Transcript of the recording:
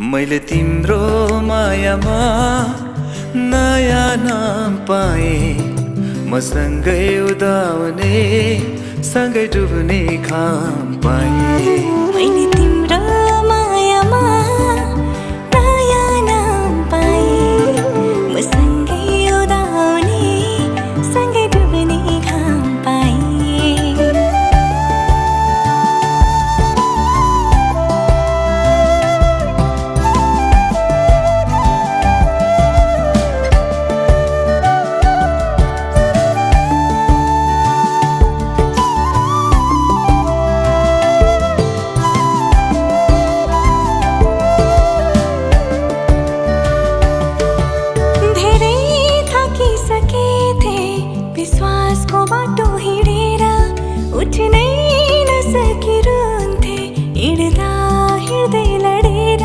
मैले तिम्रो मायामा नयाँ नाम पाएँ म सँगै उदाउने सँगै डुब्ने खाम पाएँ। मैले